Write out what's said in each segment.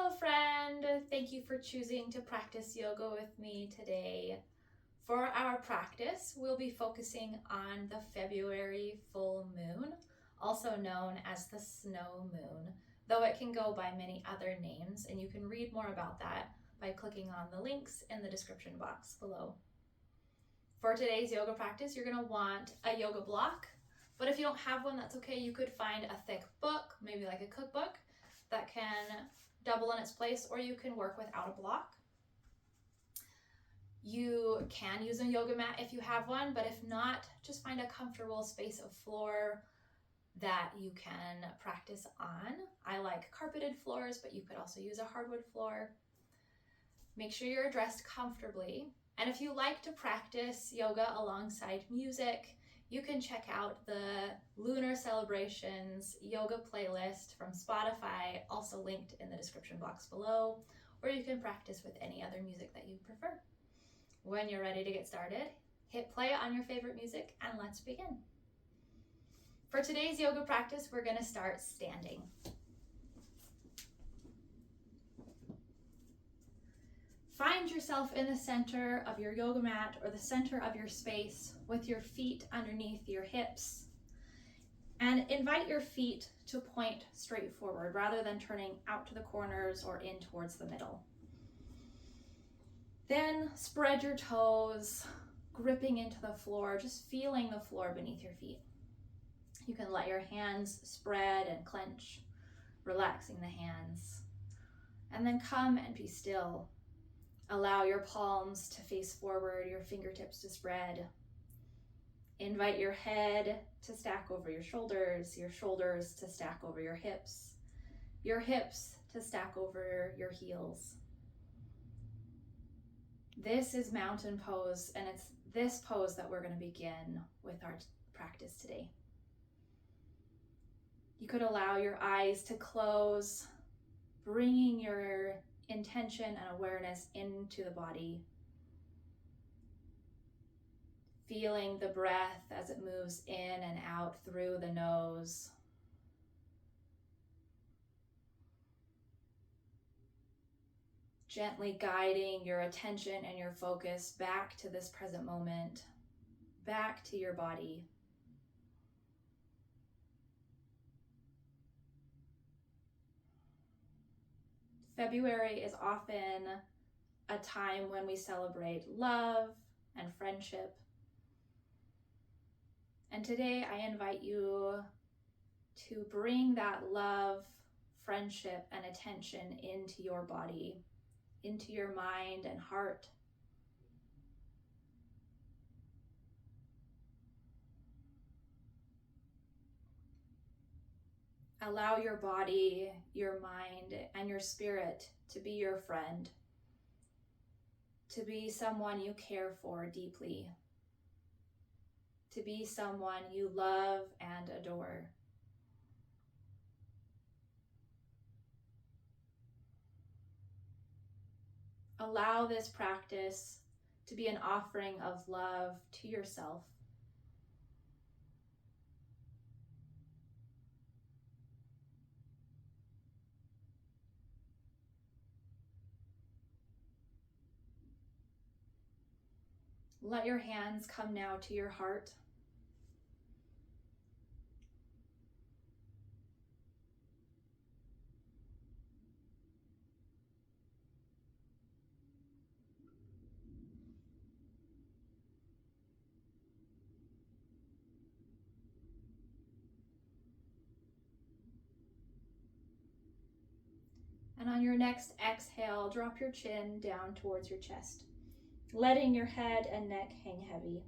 Hello friend, thank you for choosing to practice yoga with me today. For our practice, we'll be focusing on the February full moon, also known as the snow moon, though it can go by many other names, and you can read more about that by clicking on the links in the description box below. For today's yoga practice, you're going to want a yoga block, but if you don't have one, that's okay. You could find a thick book, maybe like a cookbook, that can double in its place, or you can work without a block. You can use a yoga mat if you have one, but if not, just find a comfortable space of floor that you can practice on. I like carpeted floors, but you could also use a hardwood floor. Make sure you're dressed comfortably. And if you like to practice yoga alongside music, you can check out the Lunar Celebrations yoga playlist from Spotify, also linked in the description box below, or you can practice with any other music that you prefer. When you're ready to get started, hit play on your favorite music and let's begin. For today's yoga practice, we're going to start standing. Find yourself in the center of your yoga mat or the center of your space with your feet underneath your hips, and invite your feet to point straight forward rather than turning out to the corners or in towards the middle. Then spread your toes, gripping into the floor, just feeling the floor beneath your feet. You can let your hands spread and clench, relaxing the hands, and then come and be still. Allow your palms to face forward, your fingertips to spread. Invite your head to stack over your shoulders to stack over your hips to stack over your heels. This is mountain pose, and it's this pose that we're going to begin with our practice today. You could allow your eyes to close, bringing your intention and awareness into the body. Feeling the breath as it moves in and out through the nose. Gently guiding your attention and your focus back to this present moment, back to your body. February is often a time when we celebrate love and friendship. And today I invite you to bring that love, friendship, and attention into your body, into your mind and heart. Allow your body, your mind, and your spirit to be your friend, to be someone you care for deeply, to be someone you love and adore. Allow this practice to be an offering of love to yourself. Let your hands come now to your heart. And on your next exhale, drop your chin down towards your chest, letting your head and neck hang heavy.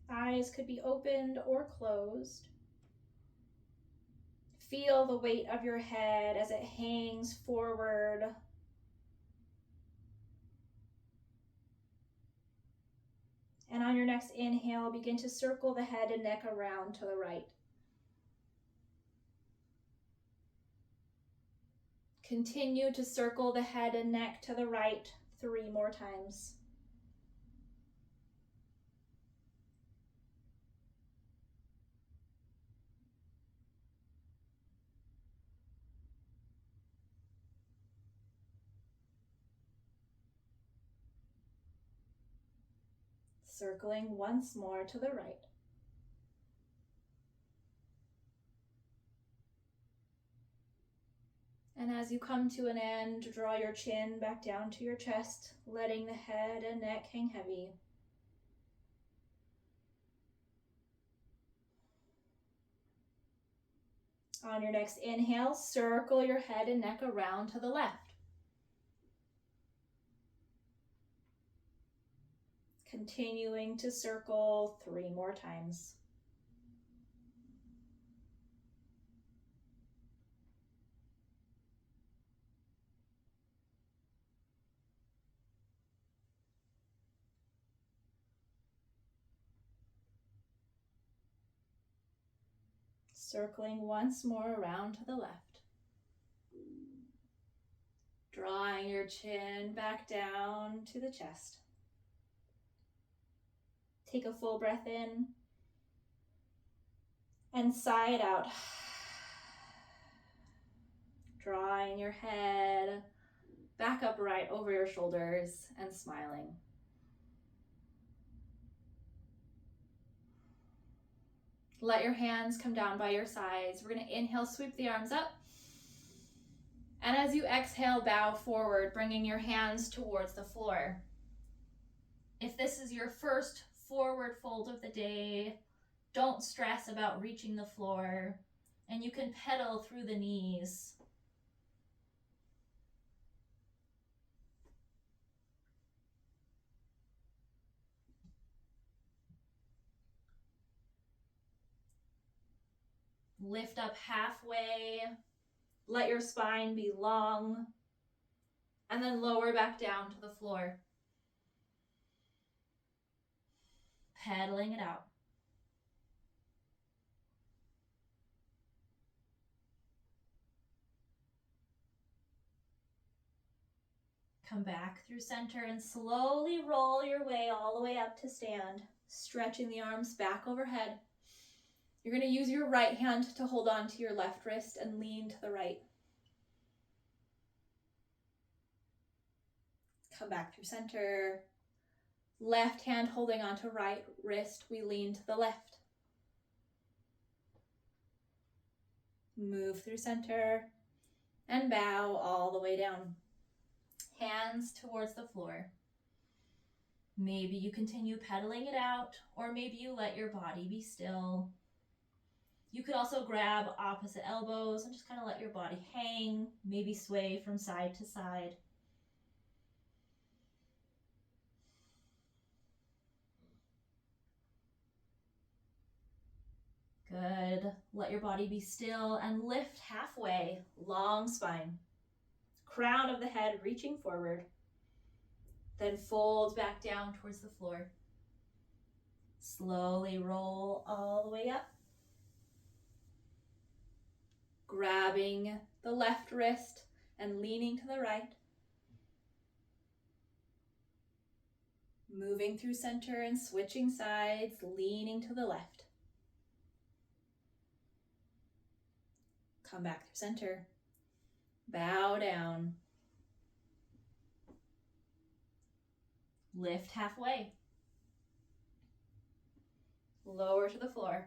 Eyes could be opened or closed. Feel the weight of your head as it hangs forward. And on your next inhale, begin to circle the head and neck around to the right. Continue to circle the head and neck to the right 3 more times. Circling once more to the right. And as you come to an end, draw your chin back down to your chest, letting the head and neck hang heavy. On your next inhale, circle your head and neck around to the left. Continuing to circle 3 more times. Circling once more around to the left. Drawing your chin back down to the chest. Take a full breath in and sigh it out. Drawing your head back upright over your shoulders and smiling. Let your hands come down by your sides. We're going to inhale, sweep the arms up. And as you exhale, bow forward, bringing your hands towards the floor. If this is your first forward fold of the day, don't stress about reaching the floor, and you can pedal through the knees. Lift up halfway, let your spine be long, and then lower back down to the floor. Pedaling it out. Come back through center and slowly roll your way all the way up to stand, stretching the arms back overhead. You're going to use your right hand to hold on to your left wrist and lean to the right. Come back through center. Left hand holding onto right wrist, we lean to the left. Move through center and bow all the way down. Hands towards the floor. Maybe you continue pedaling it out, or maybe you let your body be still. You could also grab opposite elbows and just kind of let your body hang, maybe sway from side to side. Good. Let your body be still and lift halfway, long spine. Crown of the head reaching forward. Then fold back down towards the floor. Slowly roll all the way up. Grabbing the left wrist and leaning to the right. Moving through center and switching sides, leaning to the left. Come back through center. Bow down. Lift halfway. Lower to the floor.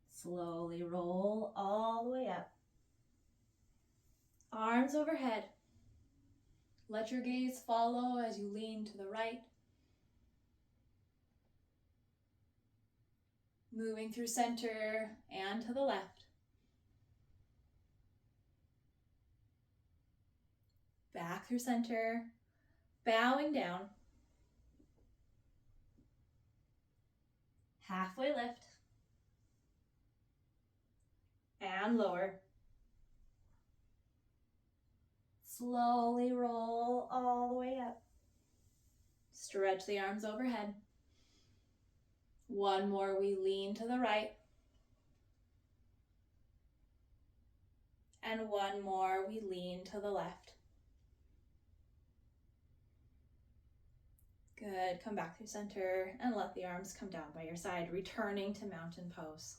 Slowly roll all the way up. Arms overhead. Let your gaze follow as you lean to the right. Moving through center and to the left. Back through center, bowing down. Halfway lift. And lower. Slowly roll all the way up. Stretch the arms overhead. One more, we lean to the right. And one more, we lean to the left. Good, come back through center and let the arms come down by your side, returning to mountain pose.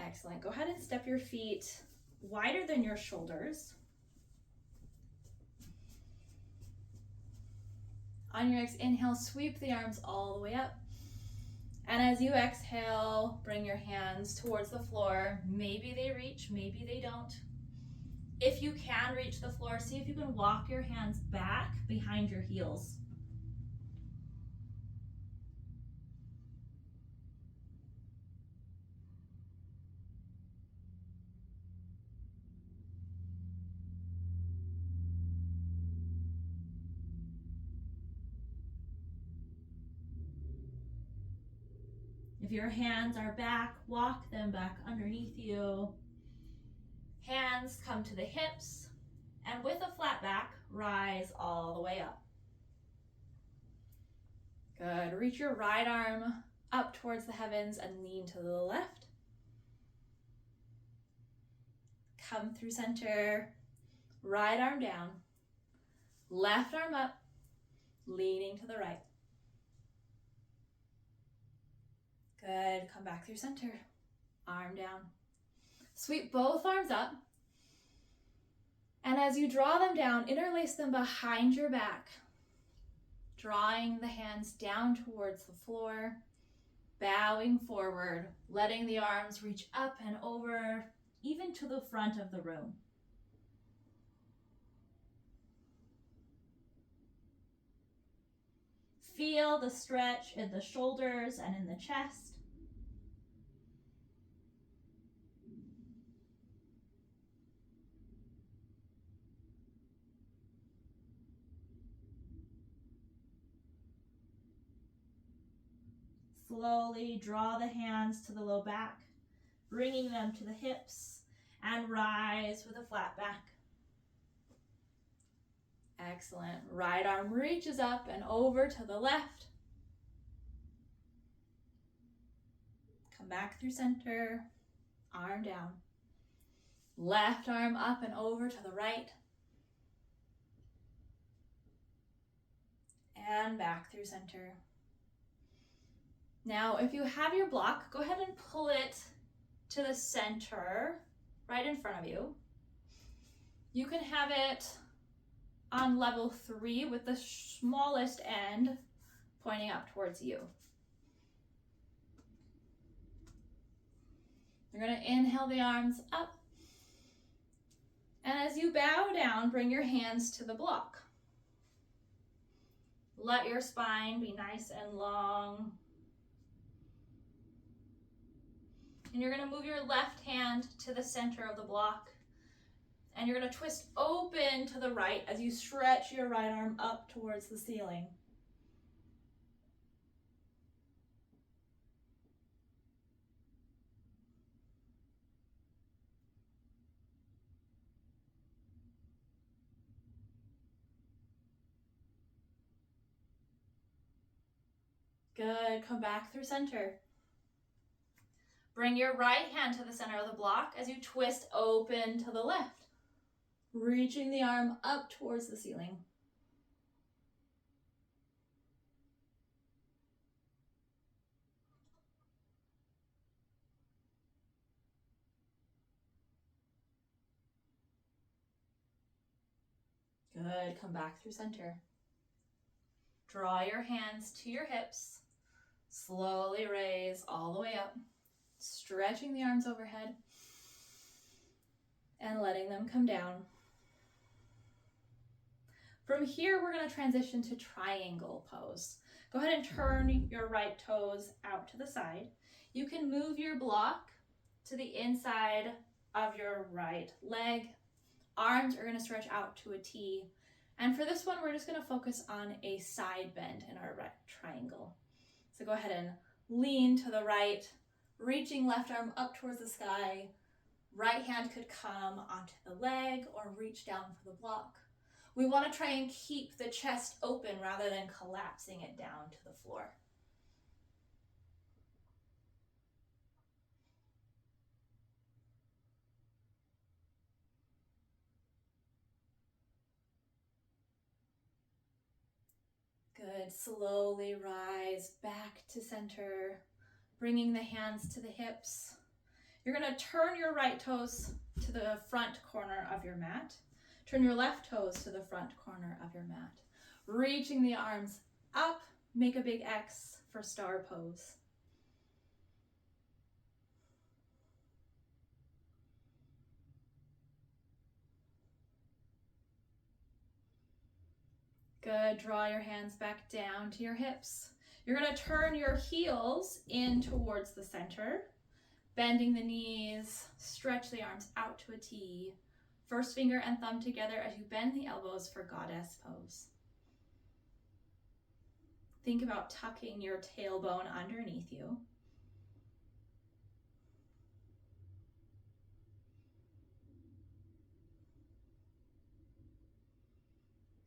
Excellent. Go ahead and step your feet wider than your shoulders. On your next inhale, sweep the arms all the way up. And as you exhale, bring your hands towards the floor. Maybe they reach, maybe they don't. If you can reach the floor, see if you can walk your hands back behind your heels. If your hands are back, walk them back underneath you. Hands come to the hips, and with a flat back, rise all the way up. Good. Reach your right arm up towards the heavens and lean to the left. Come through center, right arm down, left arm up, leaning to the right. Good. Come back through center, arm down. Sweep both arms up. And as you draw them down, interlace them behind your back, drawing the hands down towards the floor, bowing forward, letting the arms reach up and over, even to the front of the room. Feel the stretch in the shoulders and in the chest. Slowly draw the hands to the low back, bringing them to the hips, and rise with a flat back. Excellent. Right arm reaches up and over to the left. Come back through center, arm down. Left arm up and over to the right. And back through center. Now, if you have your block, go ahead and pull it to the center, right in front of you. You can have it on level 3 with the smallest end pointing up towards you. You're going to inhale the arms up. And as you bow down, bring your hands to the block. Let your spine be nice and long. And you're going to move your left hand to the center of the block. And you're going to twist open to the right as you stretch your right arm up towards the ceiling. Good. Come back through center. Bring your right hand to the center of the block as you twist open to the left, reaching the arm up towards the ceiling. Good. Come back through center. Draw your hands to your hips. Slowly raise all the way up, stretching the arms overhead and letting them come down. From here, we're going to transition to triangle pose. Go ahead and turn your right toes out to the side. You can move your block to the inside of your right leg. Arms are going to stretch out to a T. And for this one, we're just going to focus on a side bend in our right triangle. So go ahead and lean to the right, reaching left arm up towards the sky. Right hand could come onto the leg or reach down for the block. We want to try and keep the chest open rather than collapsing it down to the floor. Good. Slowly rise back to center, bringing the hands to the hips. You're going to turn your right toes to the front corner of your mat. Turn your left toes to the front corner of your mat. Reaching the arms up, make a big X for star pose. Good, draw your hands back down to your hips. You're going to turn your heels in towards the center, bending the knees, stretch the arms out to a T. First finger and thumb together as you bend the elbows for goddess pose. Think about tucking your tailbone underneath you.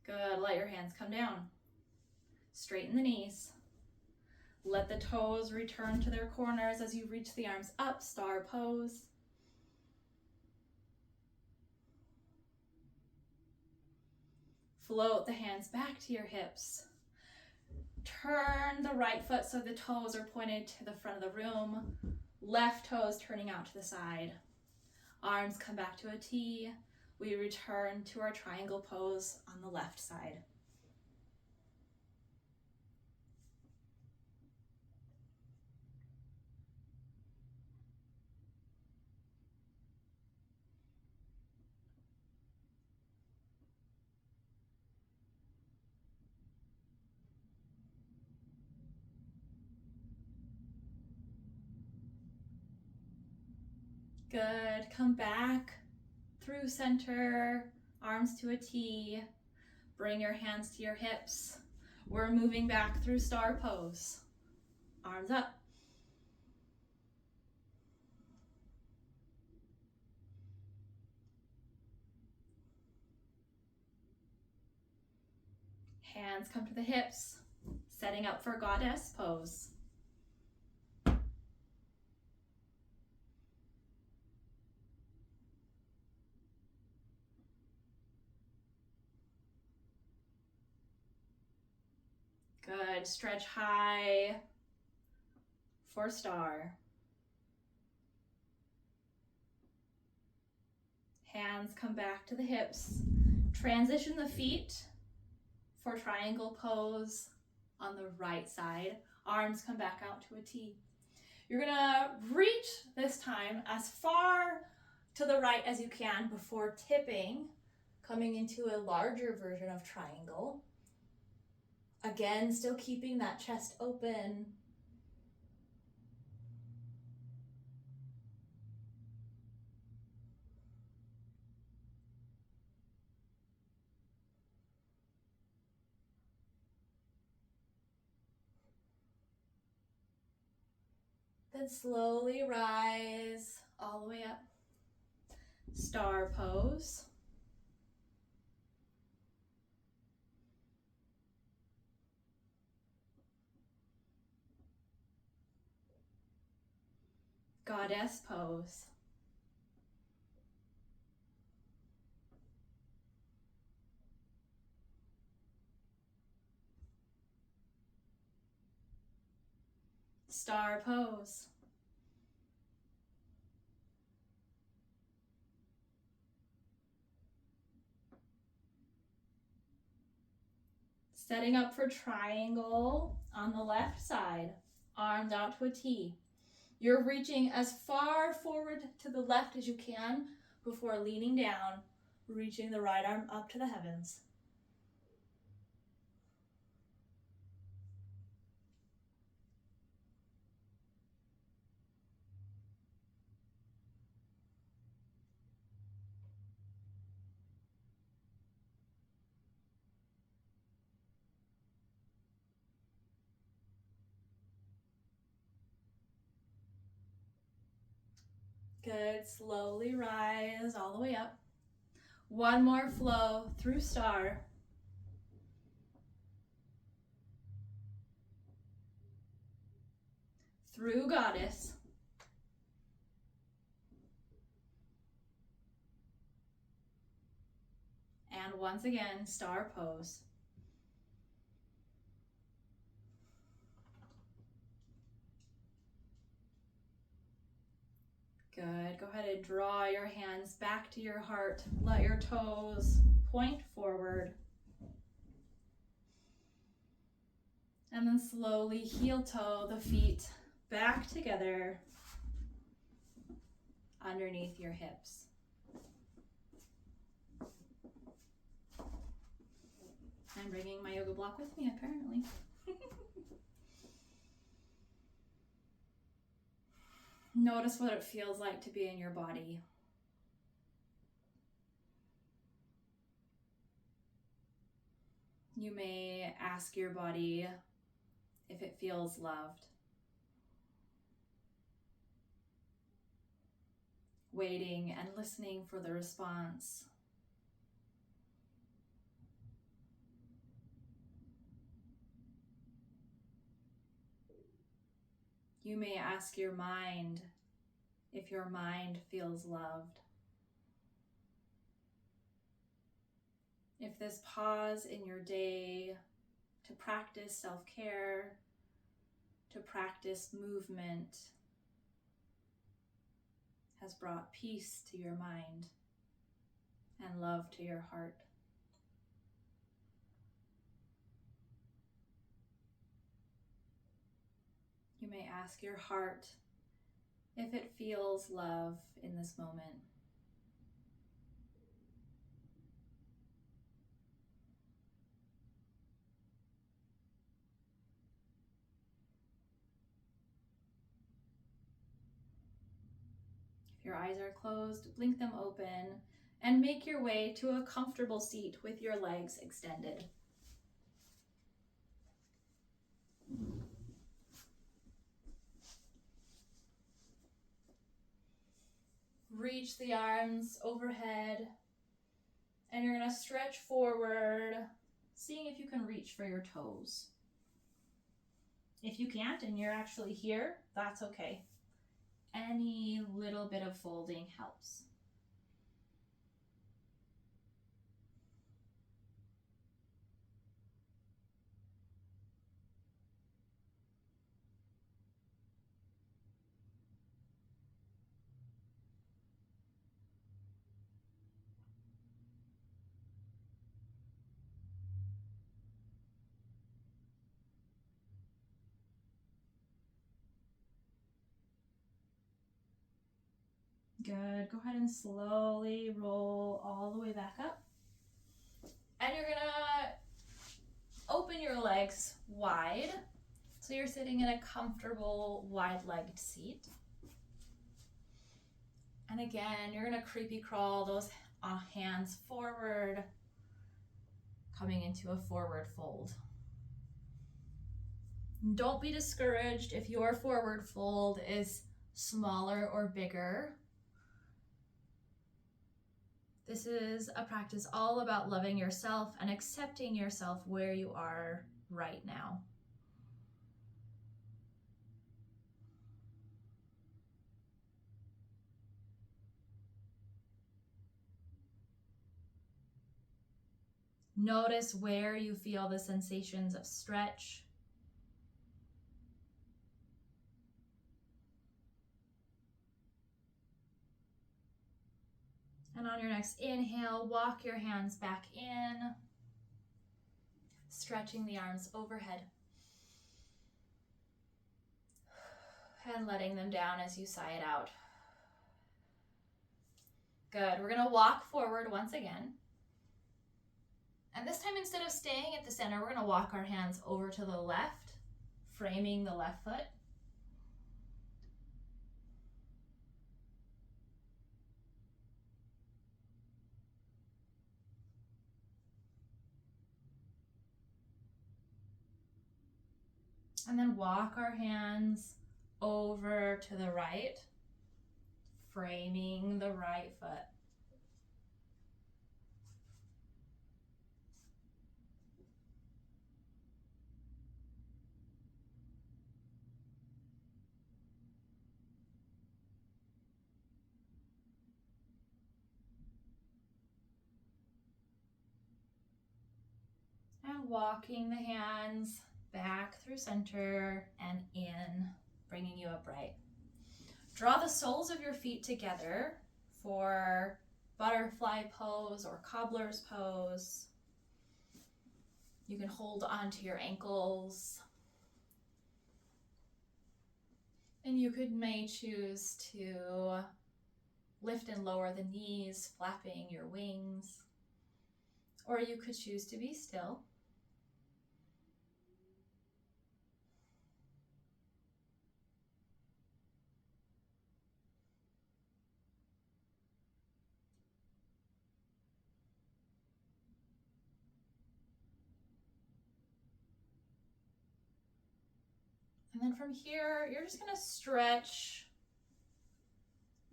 Good, let your hands come down. Straighten the knees. Let the toes return to their corners as you reach the arms up, star pose. Float the hands back to your hips. Turn the right foot so the toes are pointed to the front of the room. Left toes turning out to the side. Arms come back to a T. We return to our triangle pose on the left side. Good, come back through center, arms to a T. Bring your hands to your hips. We're moving back through star pose. Arms up. Hands come to the hips, setting up for goddess pose. Good, stretch high for star. Hands come back to the hips. Transition the feet for triangle pose on the right side. Arms come back out to a T. You're gonna reach this time as far to the right as you can before tipping, coming into a larger version of triangle. Again, still keeping that chest open. Then slowly rise all the way up. Star pose. Goddess pose. Star pose. Setting up for triangle on the left side, arms out to a T. You're reaching as far forward to the left as you can before leaning down, reaching the right arm up to the heavens. Good, slowly rise all the way up. One more flow through star. Through goddess. And once again, star pose. Good. Go ahead and draw your hands back to your heart. Let your toes point forward. And then slowly heel toe the feet back together underneath your hips. I'm bringing my yoga block with me, apparently. Notice what it feels like to be in your body. You may ask your body if it feels loved. Waiting and listening for the response. You may ask your mind if your mind feels loved. If this pause in your day to practice self-care, to practice movement, has brought peace to your mind and love to your heart. You may ask your heart if it feels love in this moment. If your eyes are closed, blink them open and make your way to a comfortable seat with your legs extended. Reach the arms overhead, and you're going to stretch forward, seeing if you can reach for your toes. If you can't and you're actually here, that's okay. Any little bit of folding helps. Good. Go ahead and slowly roll all the way back up. And you're gonna open your legs wide. So you're sitting in a comfortable, wide-legged seat. And again, you're gonna creepy crawl those hands forward, coming into a forward fold. Don't be discouraged if your forward fold is smaller or bigger. This is a practice all about loving yourself and accepting yourself where you are right now. Notice where you feel the sensations of stretch. And on your next inhale, walk your hands back in, stretching the arms overhead. And letting them down as you sigh it out. Good. We're going to walk forward once again. And this time, instead of staying at the center, we're going to walk our hands over to the left, framing the left foot. And then walk our hands over to the right, framing the right foot. And walking the hands back through center and in, bringing you upright. Draw the soles of your feet together for butterfly pose or cobbler's pose. You can hold onto your ankles. And you may choose to lift and lower the knees, flapping your wings. Or you could choose to be still. And then from here, you're just going to stretch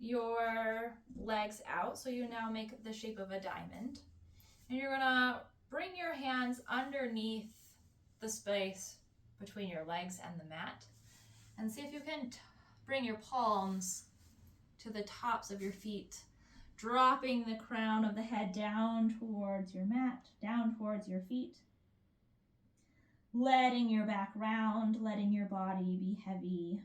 your legs out. So you now make the shape of a diamond. And you're going to bring your hands underneath the space between your legs and the mat. And see if you can bring your palms to the tops of your feet, dropping the crown of the head down towards your mat, down towards your feet. Letting your back round, letting your body be heavy.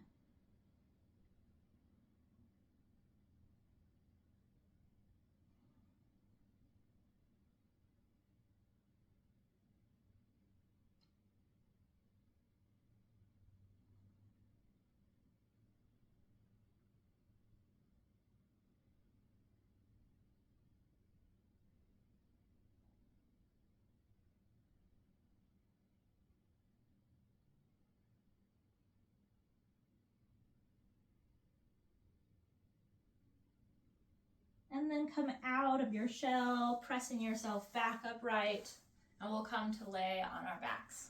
And then come out of your shell, pressing yourself back upright, and we'll come to lay on our backs.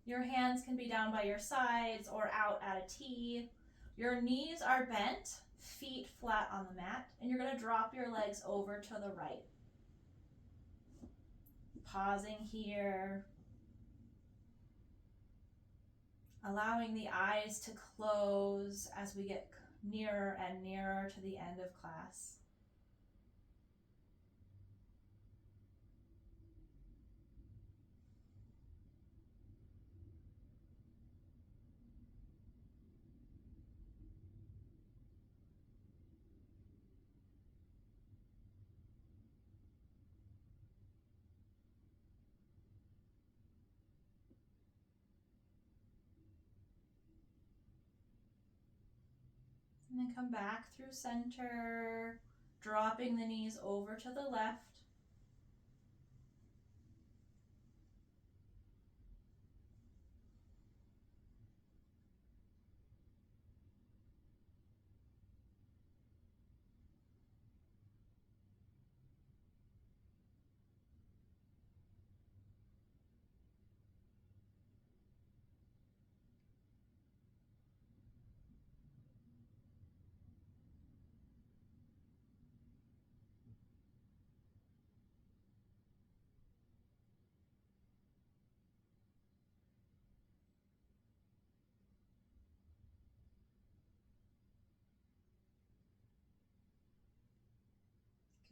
Your hands can be down by your sides or out at a T. Your knees are bent, feet flat on the mat, and you're going to drop your legs over to the right. Pausing here. Allowing the eyes to close as we get nearer and nearer to the end of class. And then come back through center, dropping the knees over to the left.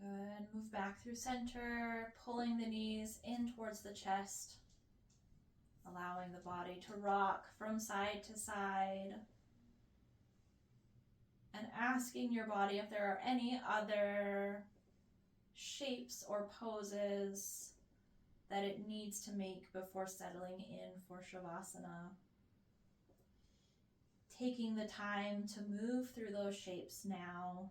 Good. Move back through center, pulling the knees in towards the chest, allowing the body to rock from side to side, and asking your body if there are any other shapes or poses that it needs to make before settling in for Shavasana. Taking the time to move through those shapes now.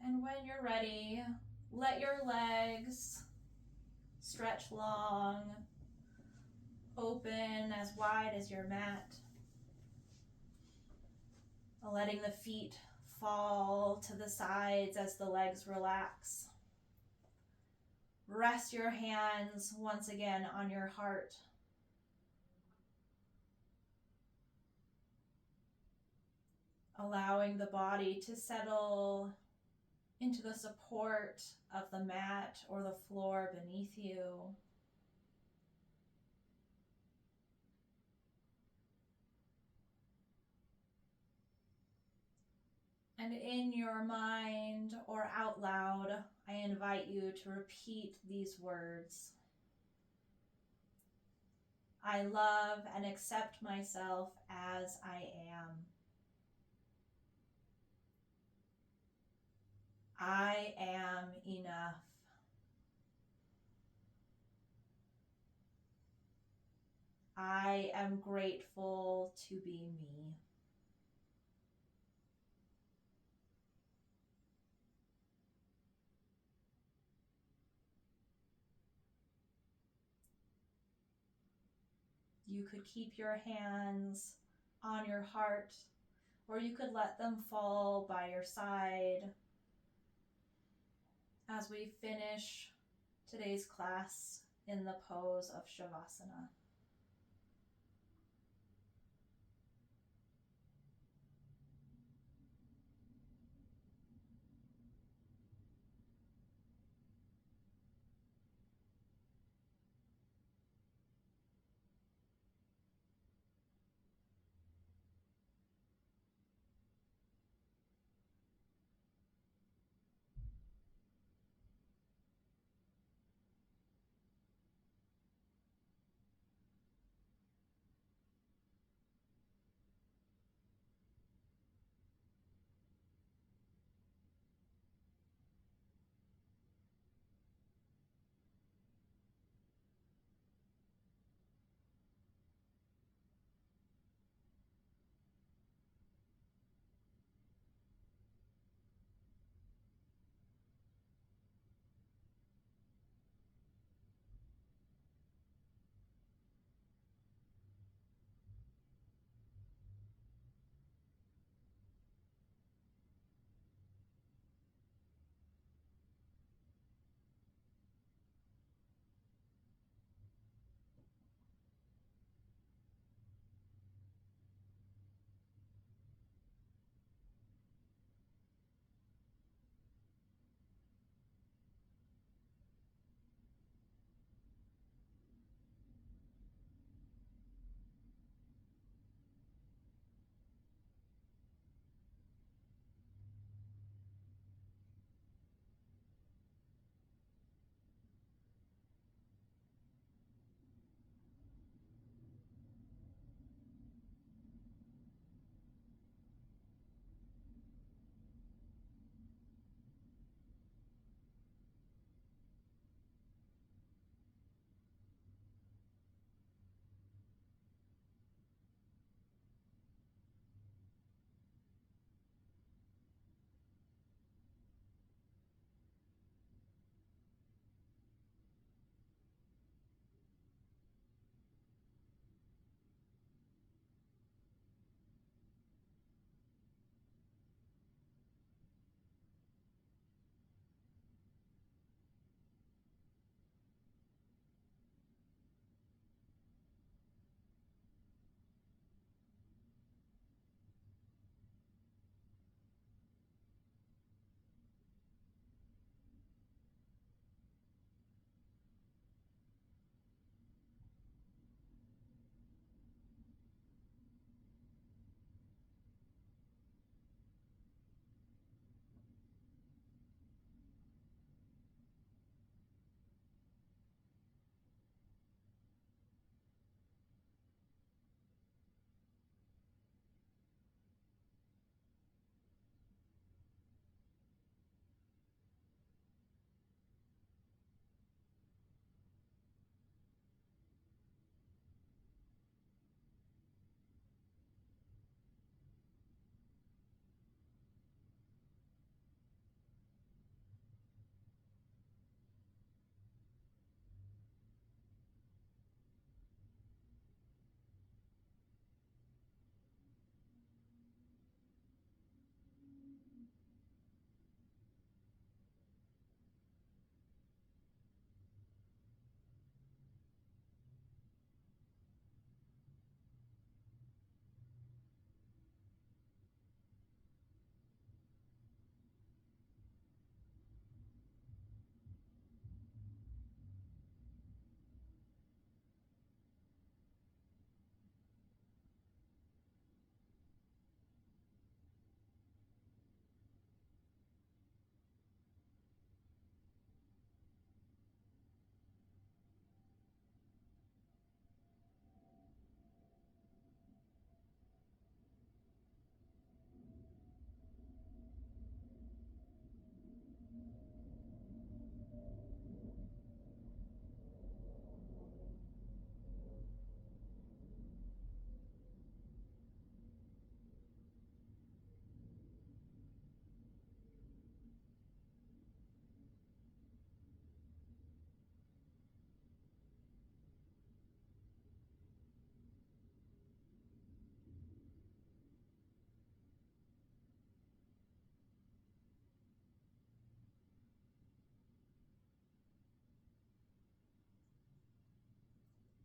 And when you're ready, Let your legs stretch long, open as wide as your mat. Letting the feet fall to the sides as the legs relax. Rest your hands once again on your heart. Allowing the body to settle into the support of the mat or the floor beneath you. And in your mind or out loud, I invite you to repeat these words. I love and accept myself as I am. I am enough. I am grateful to be me. You could keep your hands on your heart, or you could let them fall by your side as we finish today's class in the pose of Shavasana.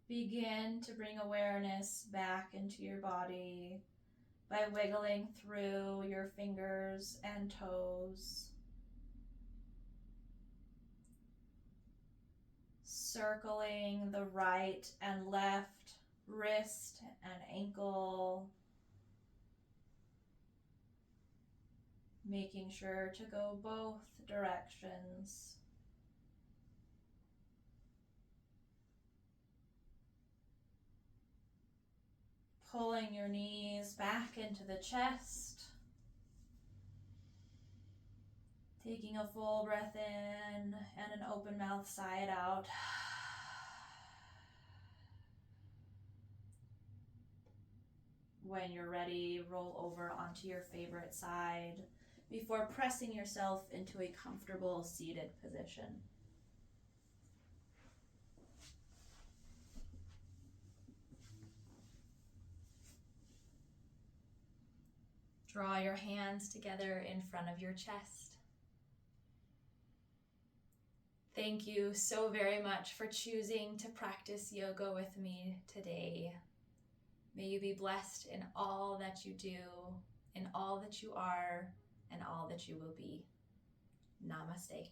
Begin to bring awareness back into your body by wiggling through your fingers and toes, circling the right and left wrist and ankle, making sure to go both directions. Pulling your knees back into the chest. Taking a full breath in and an open mouth sigh it out. When you're ready, roll over onto your favorite side before pressing yourself into a comfortable seated position. Draw your hands together in front of your chest. Thank you so very much for choosing to practice yoga with me today. May you be blessed in all that you do, in all that you are, and all that you will be. Namaste.